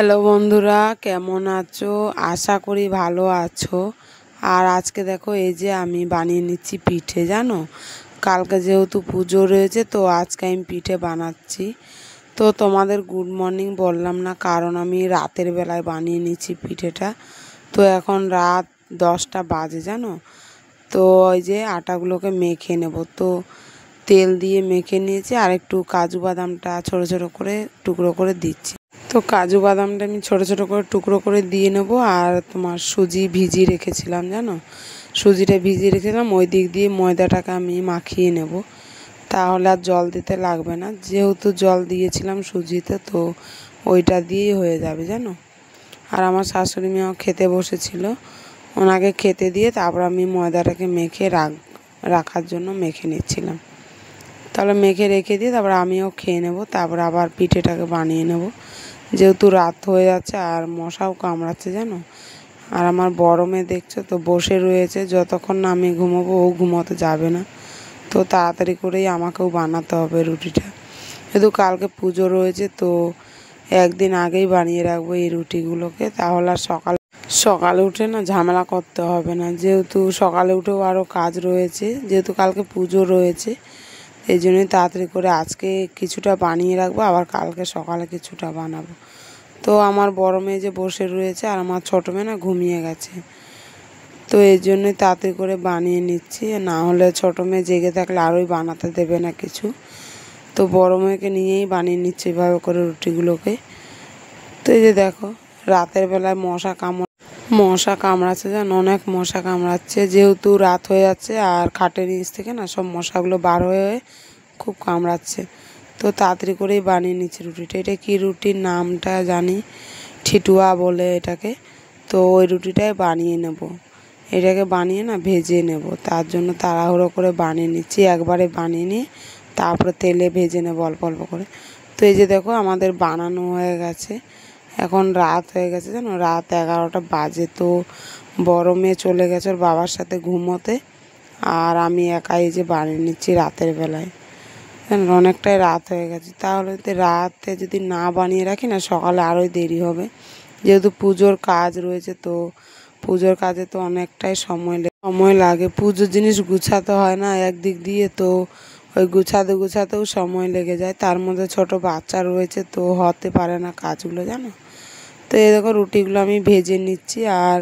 Hello বন্ধুরা, কেমন আছো? আশা করি ভালো আছো। আর আজকে দেখো এই যে আমি বানিয়ে নিচ্ছি পিঠে। জানো, কালকে যেহেতু পুজো রয়েছে তো আজকে আমি পিঠে বানাচ্ছি। তো তোমাদের গুড মর্নিং বললাম না, কারণ আমি রাতের বেলায় বানিয়ে নিচ্ছি পিঠেটা। তো এখন রাত 10টা বাজে জানো। তো ওই যে আটাগুলোকে মেখে নেব। তো তেল দিয়ে মেখে নিয়েছি, আর একটু কাজু বাদামটা ছোট ছোট করে টুকরো করে দিচ্ছি। তো কাজু বাদামটা আমি ছোট ছোট করে টুকরো করে দিয়ে নেব। আর তোমার সুজি ভিজিয়ে রেখেছিলাম জানো, সুজিটা ভিজিয়ে রেখেছিলাম, ওই দিক দিয়ে ময়দাটাকে আমি মাখিয়ে নেব। তাহলে আর জল দিতে লাগবে না, যেহেতু জল দিয়েছিলাম সুজিতে, তো ওইটা দিয়েই হয়ে যাবে জানো। আর আমার শাশুড়ি মেয়েও খেতে বসেছিল, ওনাকে খেতে দিয়ে তারপর আমি ময়দাটাকে মেখে রাখার জন্য মেখে নিচ্ছিলাম। তাহলে মেখে রেখে দিয়ে তারপর আমিও খেয়ে নেব, তারপর আবার পিঠেটাকে বানিয়ে নেব। যেহেতু রাত হয়ে যাচ্ছে আর মশাও কামড়াচ্ছে জানো। আর আমার বড় মেয়ে দেখছো তো বসে রয়েছে, যতক্ষণ না আমি ঘুমোবো ও ঘুমোতে যাবে না। তো তাড়াতাড়ি করেই আমাকেও বানাতে হবে রুটিটা, যেহেতু কালকে পুজো রয়েছে। তো একদিন আগেই বানিয়ে রাখবো এই রুটিগুলোকে, তাহলে আর সকালে উঠে না ঝামেলা করতে হবে না। যেহেতু সকালে উঠেও আরও কাজ রয়েছে, যেহেতু কালকে পুজো রয়েছে, এই জন্যই তাড়াতাড়ি করে আজকে কিছুটা বানিয়ে রাখবো, আবার কালকে সকালে কিছুটা বানাবো। তো আমার বড় মেয়ে যে বসে রয়েছে আর আমার ছোটো মেয়ে না ঘুমিয়ে গেছে, তো এই জন্যই তাড়াতাড়ি করে বানিয়ে নিচ্ছি। না হলে ছোটো মেয়ে জেগে থাকলে আরোই বানাতে দেবে না কিছু। তো বড় মেয়েকে নিয়েই বানিয়ে নিচ্ছি এভাবে করে রুটিগুলোকে। তো এই যে দেখো, রাতের বেলায় মশা কামড়াচ্ছে জানো, অনেক মশা কামড়াচ্ছে। যেহেতু রাত হয়ে যাচ্ছে আর খাটের নিচ থেকে না সব মশাগুলো বার হয়ে খুব কামড়াচ্ছে। তো তাড়াতাড়ি করেই বানিয়ে নিচ্ছি রুটিটা। এটা কি রুটির নামটা জানি, ঠিটুয়া বলে এটাকে। তো ওই রুটিটাই বানিয়ে নেব, এটাকে বানিয়ে না ভেজে নেব, তার জন্য তাড়াহুড়ো করে বানিয়ে নিচ্ছি। একবারে বানিয়ে নিয়ে তারপরে তেলে ভেজে নেব অল্প অল্প করে। তো এই যে দেখো আমাদের বানানো হয়ে গেছে। এখন রাত হয়ে গেছে জানো, রাত 11টা বাজে। তো বড় মেয়ে চলে গেছে ওর বাবার সাথে ঘুমোতে, আর আমি একাই যে বানিয়ে নিচ্ছি রাতের বেলায়। অনেকটাই রাত হয়ে গেছে, তাহলে রাতে যদি না বানিয়ে রাখি না সকালে আরোই দেরি হবে। যেহেতু পুজোর কাজ রয়েছে, তো পুজোর কাজে তো অনেকটাই সময় লাগে। পুজোর জিনিস গুছাতে হয় না একদিক দিয়ে, তো ওই গুছাতেও সময় লেগে যায়। তার মধ্যে ছোট বাচ্চা রয়েছে, তো হতে পারে না কাজগুলো জানো। তো এই দেখো রুটিগুলো আমি ভেজে নিচ্ছি, আর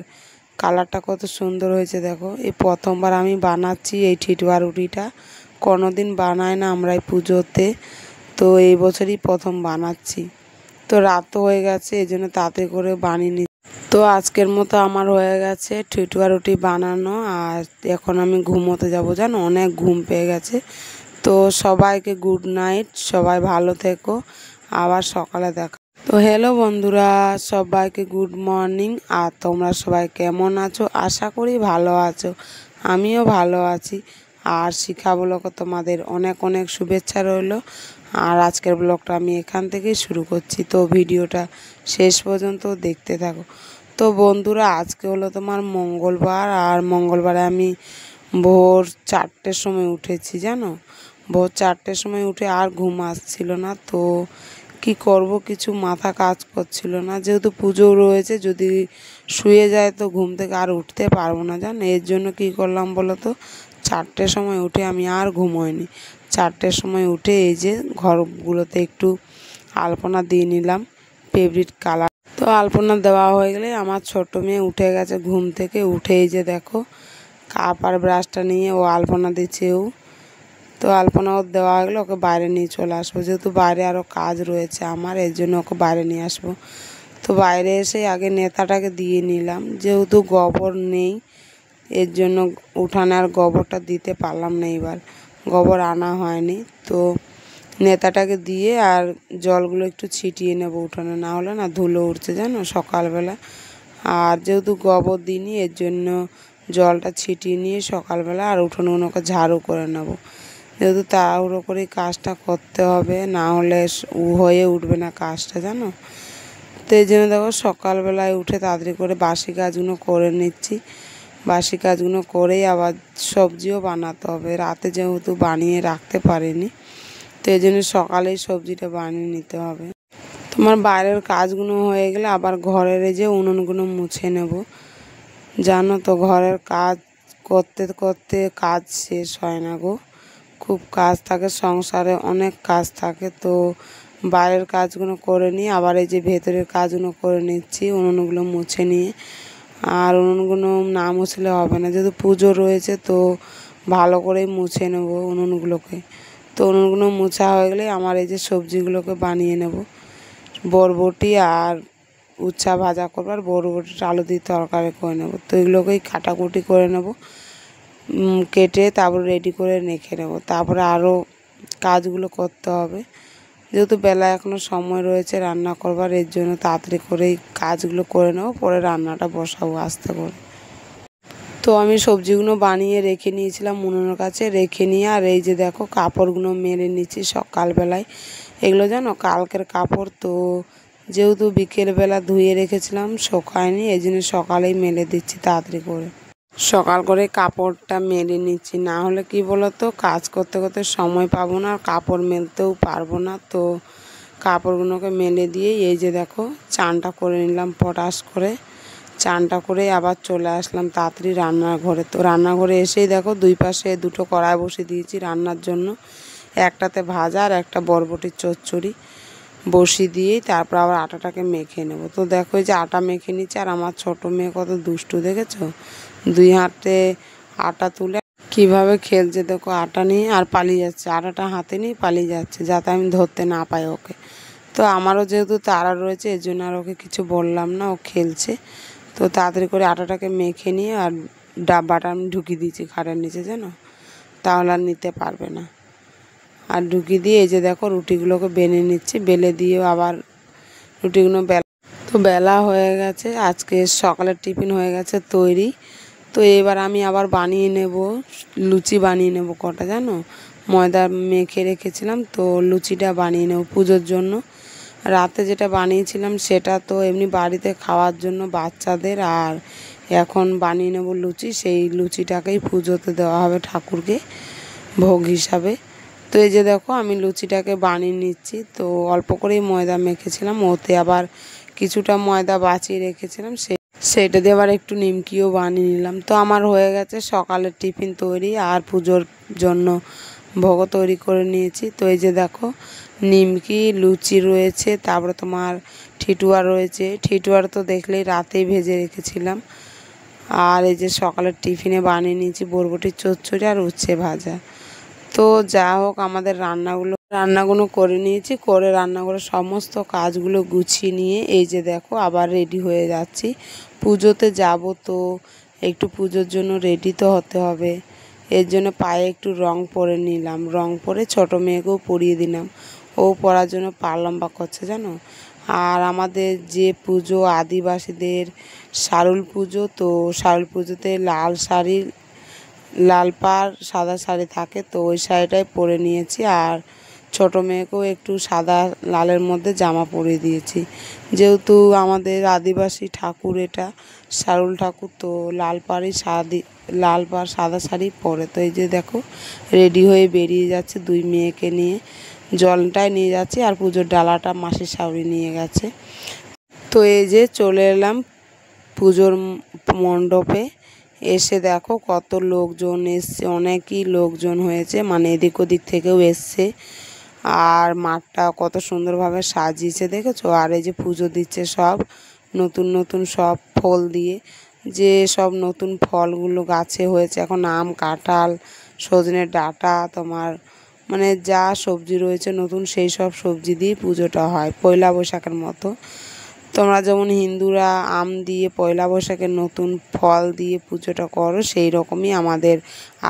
কালারটা কত সুন্দর হয়েছে দেখো। এই প্রথমবার আমি বানাচ্ছি এই ঠিটুয়া রুটিটা, কোনোদিন বানায় না আমরা এই পুজোতে, তো এই বছরই প্রথম বানাচ্ছি। তো রাত তো হয়ে গেছে, এই জন্য তাড়াতাড়ি করে বানিয়ে নিচ্ছি। তো আজকের মতো আমার হয়ে গেছে ঠিটুয়া রুটি বানানো, আর এখন আমি ঘুমোতে যাব জানো, অনেক ঘুম পেয়ে গেছে। তো সবাইকে গুড নাইট, সবাই ভালো থেকো, আবার সকালে দেখা। তো হ্যালো বন্ধুরা, সবাইকে গুড মর্নিং। আর তোমরা সবাই কেমন আছো? আশা করি ভালো আছো, আমিও ভালো আছি। আর শিখা ব্লগে তোমাদের অনেক অনেক শুভেচ্ছা রইল। আর আজকের ব্লগটা আমি এখান থেকেই শুরু করছি, তো ভিডিওটা শেষ পর্যন্ত দেখতে থাকো। তো বন্ধুরা, আজকে হলো তোমার মঙ্গলবার, আর মঙ্গলবারে আমি ভোর 4টের সময় উঠেছি জানো। ভোর 4টের সময় উঠে আর ঘুম আসছিল না, তো কি করব কিছু মাথা কাজ করছিল না। যেহেতু পুজো রয়েছে, যদি শুয়ে যায় তো ঘুম থেকে আর উঠতে পারবো না জানো। এর জন্য কি করলাম বলো তো, 4টের সময় উঠে আমি আর ঘুমোইনি। 4টের সময় উঠে এই যে ঘরগুলোতে একটু আলপনা দিয়ে নিলাম ফেভারিট কালার। তো আলপনা দেওয়া হয়ে গেলে আমার ছোট মেয়ে উঠে গেছে ঘুম থেকে। উঠে এই যে দেখো কাপ আর ব্রাশটা নিয়ে ও আলপনা দিচ্ছে ও। তো আলপনা ওর দেওয়া হয়ে গেলে ওকে বাইরে নিয়ে চলে আসবো, যেহেতু বাইরে আরও কাজ রয়েছে আমার, এর জন্য ওকে বাইরে নিয়ে আসবো। তো বাইরে এসে আগে নেতাটাকে দিয়ে নিলাম, যেহেতু গোবর নেই এর জন্য উঠানে আর গোবরটা দিতে পারলাম না, এবার গোবর আনা হয়নি। তো নেতাটাকে দিয়ে আর জলগুলো একটু ছিটিয়ে নেব উঠানে, না হলে না ধুলো উঠছে জানো সকালবেলা। আর যেহেতু গোবর দিইনি এর জন্য জলটা ছিটিয়ে নিয়ে সকালবেলা আর উঠোনগুলোকে ঝাড়ু করে নেব, যেহেতু তাড়াহুড়ো করে কাজটা করতে হবে, না হলে হয়ে উঠবে না কাজটা জানো। তো এই জন্য দেখো সকালবেলায় উঠে তাড়াতাড়ি করে বাসি কাজগুলো করে নিচ্ছি। বাসি কাজগুলো করেই আবার সবজিও বানাতে হবে, রাতে যেহেতু বানিয়ে রাখতে পারিনি, তো এই জন্য সকালেই সবজিটা বানিয়ে নিতে হবে। তো তোমার বাইরের কাজগুলো হয়ে গেলে আবার ঘরের এই যে উনুনগুলো মুছে নেব। জানো তো ঘরের কাজ করতে করতে কাজ শেষ হয় না গো, খুব কাজ থাকে সংসারে, অনেক কাজ থাকে। তো বাইরের কাজগুলো করে নিয়ে আবার এই যে ভেতরের কাজগুলো করে নিচ্ছি উনুনগুলো মুছে নিয়ে। আর উনুনগুলো না মুছলে হবে না, যেহেতু পুজো রয়েছে তো ভালো করেই মুছে নেব উনুনগুলোকে। তো উনুনগুলো মুছা হয়ে গেলে আমার এই যে সবজিগুলোকে বানিয়ে নেব। বরবটি আর উচ্ছা ভাজা করবো, আর বরবটিটা আলু দিয়ে তরকারি করে নেব। তো এগুলোকেই কাটাকুটি করে নেব, কেটে তারপর রেডি করে রেখে নেব। তারপরে আরও কাজগুলো করতে হবে, যেহেতু বেলা এখনও সময় রয়েছে রান্না করবার, এর জন্য তাড়াতাড়ি করেই কাজগুলো করে নেব, পরে রান্নাটা বসাবো আস্তে করে। তো আমি সবজিগুলো বানিয়ে রেখে নিয়েছিলাম উনুনের কাছে, রেখে নিয়ে আর এই যে দেখো কাপড়গুলো মেলে নিচ্ছি সকালবেলায়। এগুলো জানো কালকের কাপড়, তো যেহেতু বিকেলবেলা ধুয়ে রেখেছিলাম শুকায়নি, এই জন্য সকালেই মেলে দিচ্ছি তাড়াতাড়ি করে। সকাল করে কাপড়টা মেলে নিচ্ছি, না হলে কি বলতো কাজ করতে করতে সময় পাবো না, আর কাপড় মেলতেও পারবো না। তো কাপড়গুলোকে মেলে দিয়ে এই যে দেখো চানটা করে নিলাম পটাশ করে। চানটা করে আবার চলে আসলাম তাড়াতাড়ি রান্নাঘরে। তো রান্নাঘরে এসেই দেখো দুই পাশে দুটো কড়াই বসিয়ে দিয়েছি রান্নার জন্য, একটাতে ভাজা আর একটা বরবটির চচ্চড়ি বসিয়ে দিয়েই তারপর আবার আটাটাকে মেখে নেব। তো দেখো এই যে আটা মেখে নিচ্ছে, আর আমার ছোটো মেয়ে কত দুষ্টু দেখেছো, দুই হাতে আটা তুলে কিভাবে খেলছে দেখো আটা নিয়ে, আর পালিয়ে যাচ্ছে, আটাটা হাতে নিয়ে পালিয়ে যাচ্ছে যাতে আমি ধরতে না পাই ওকে। তো আমারও যেহেতু তাড়া রয়েছে এর জন্য আর ওকে কিছু বললাম না, ও খেলছে। তো তাড়াতাড়ি করে আটাটাকে মেখে নিয়ে আর ডাব্বাটা আমি ঢুকিয়ে দিয়েছি খাটের নিচে, জানো তাহলে আর নিতে পারবে না। আর ঢুকিয়ে দিয়ে এই যে দেখো রুটিগুলোকে বেলে নিচ্ছি, বেলে দিয়েও আবার রুটিগুলো তো বেলা হয়ে গেছে, আজকে সকালের টিফিন হয়ে গেছে তৈরি। তো এবার আমি আবার বানিয়ে নেব, লুচি বানিয়ে নেব কটা, জানো ময়দা মেখে রেখেছিলাম, তো লুচিটা বানিয়ে নেব পুজোর জন্য। রাতে যেটা বানিয়েছিলাম সেটা তো এমনি বাড়িতে খাওয়ার জন্য বাচ্চাদের, আর এখন বানিয়ে নেব লুচি, সেই লুচিটাকেই পুজোতে দেওয়া হবে ঠাকুরকে ভোগ হিসাবে। তো এই যে দেখো আমি লুচিটাকে বানিয়ে নিচ্ছি, তো অল্প করেই ময়দা মেখেছিলাম, ওতে আবার কিছুটা ময়দা বাঁচিয়ে রেখেছিলাম, সেটা দিয়ে আবার একটু নিমকিও বানিয়ে নিলাম। তো আমার হয়ে গেছে সকালের টিফিন তৈরি, আর পুজোর জন্য ভোগও তৈরি করে নিয়েছি। তো এই যে দেখো নিমকি লুচি রয়েছে, তারপরে তোমার ঠিটুয়া রয়েছে, ঠিটুয়ার তো দেখলেই রাতেই ভেজে রেখেছিলাম। আর এই যে সকালের টিফিনে বানিয়ে নিয়েছি বরবটির চচ্চড়ি আর উচ্ছে ভাজা। তো যা হোক আমাদের রান্নাগুলো করে নিয়েছি, করে রান্নাঘরের সমস্ত কাজগুলো গুছিয়ে নিয়ে এই যে দেখো আবার রেডি হয়ে যাচ্ছি, পুজোতে যাব। তো একটু পুজোর জন্য রেডি তো হতে হবে, এর জন্য পায়ে একটু রং পরে নিলাম, রং পরে ছোটো মেয়েকেও পরিয়ে দিলাম, ও পরার জন্য পা লম্বা করছে জানো। আর আমাদের যে পুজো আদিবাসীদের শারুল পুজো, তো শারুল পুজোতে লাল শাড়ি, লাল পাড় সাদা শাড়ি থাকে, তো ওই শাড়িটাই পরে নিয়েছি। আর ছোটো মেয়েকেও একটু সাদা লালের মধ্যে জামা পরিয়ে দিয়েছি, যেহেতু আমাদের আদিবাসী ঠাকুর এটা শারুল ঠাকুর, তো লাল পাড় সাদা শাড়ি পরে। তো এই যে দেখো রেডি হয়ে বেরিয়ে যাচ্ছে দুই মেয়েকে নিয়ে, জলটাই নিয়ে যাচ্ছি আর পুজোর ডালাটা মাসির শাশুড়ি নিয়ে গেছে। তো এই যে চলে এলাম পুজোর মণ্ডপে, এসে দেখো কত লোকজন এসছে, অনেকই লোকজন হয়েছে, মানে এদিক ওদিক থেকেও এসছে। আর মাঠটা কত সুন্দরভাবে সাজিয়েছে দেখেছো। আর এই যে পুজো দিচ্ছে সব নতুন নতুন সব ফল দিয়ে, যে সব নতুন ফলগুলো গাছে হয়েছে এখন, আম কাঁঠাল সজনের ডাঁটা তোমার মানে যা সবজি রয়েছে নতুন, সেই সব সবজি দিয়ে পুজোটা হয় পয়লা বৈশাখের মতো। তোমরা যেমন হিন্দুরা আম দিয়ে পয়লা বৈশাখের নতুন ফল দিয়ে পুজোটা করো, সেই রকমই আমাদের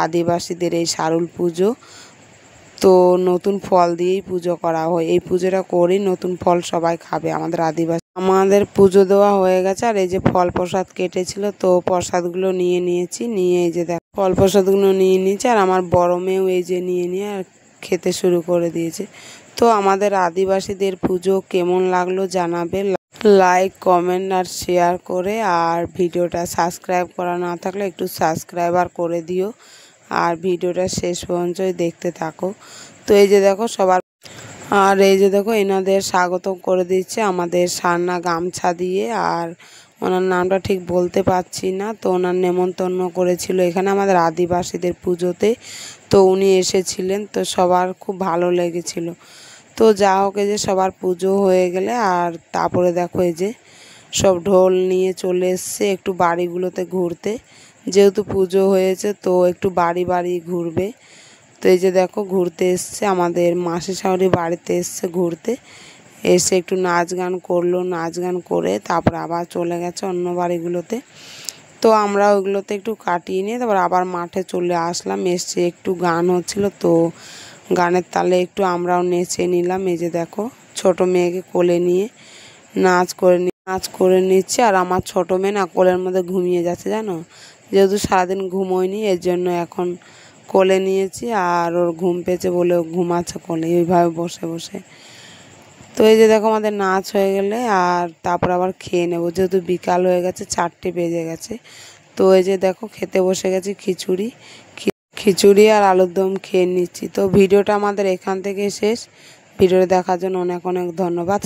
আদিবাসীদের এই শারুল পুজো, তো নতুন ফল দিয়েই পুজো করা হয়। এই পুজোটা করেই নতুন ফল সবাই খাবে আমাদের আদিবাসী। আমাদের পুজো দেওয়া হয়ে গেছে, আর এই যে ফল প্রসাদ কেটেছিল, তো প্রসাদগুলো নিয়ে নিয়েছি, নিয়ে এই যে দেখ ফল প্রসাদগুলো নিয়ে নিয়েছি, আর আমার বড় মেয়েও এই যে নিয়ে আর খেতে শুরু করে দিয়েছে। তো আমাদের আদিবাসীদের পুজো কেমন লাগলো জানাবে, লাইক কমেন্ট আর শেয়ার করে, আর ভিডিওটা সাবস্ক্রাইব করা না থাকলে একটু সাবস্ক্রাইবার করে দিও, আর ভিডিওটা শেষ পর্যন্ত দেখতে থাকো। তো এই যে দেখো সবার আর এই যে দেখো এনাদের স্বাগত করে দিচ্ছে আমাদের সান্না গামছা দিয়ে। আর ওনার নামটা ঠিক বলতে পারছি না, তো ওনার নেমন্তন্ন করেছিল এখানে আমাদের আদিবাসীদের পুজোতে, তো উনি এসেছিলেন, তো সবার খুব ভালো লেগেছিল। তো যা হোক, এই যে সবার পুজো হয়ে গেলে আর তারপরে দেখো এই যে সব ঢোল নিয়ে চলে এসছে একটু বাড়িগুলোতে ঘুরতে, যেহেতু পুজো হয়েছে তো একটু বাড়ি বাড়ি ঘুরবে। তো এই যে দেখো ঘুরতে এসছে আমাদের মাসি শাশুড়ি বাড়িতে এসছে ঘুরতে, এসে একটু নাচ গান করলো, নাচ গান করে তারপর আবার চলে গেছে অন্য বাড়িগুলোতে। তো আমরা ওইগুলোতে একটু কাটিয়ে নিয়ে তারপর আবার মাঠে চলে আসলাম। এসে একটু গান হচ্ছিল, তো গানের তালে একটু আমরাও নেচে নিলাম। এই যে দেখো ছোট মেয়েকে কোলে নিয়ে নাচ করে নিচ্ছে। আর আমার ছোট মেয়ে না কোলের মধ্যে ঘুমিয়ে যাচ্ছে জানো, যেহেতু সারাদিন ঘুমোয়নি এর জন্য এখন কোলে নিয়েছি, আর ওর ঘুম পেয়েছে বলে ঘুমাচ্ছে কোলে এইভাবে বসে বসে। তো এই যে দেখো আমাদের নাচ হয়ে গেলে আর তারপর আবার খেয়ে নেবো, যেহেতু বিকাল হয়ে গেছে 4টে বেজে গেছে। তো এই যে দেখো খেতে বসে গেছি খিচুড়ি আর আলুর দম খেয়ে নিচ্ছি। তো ভিডিওটা আমাদের এখান থেকে শেষ। ভিডিওটা দেখার জন্য অনেক অনেক ধন্যবাদ।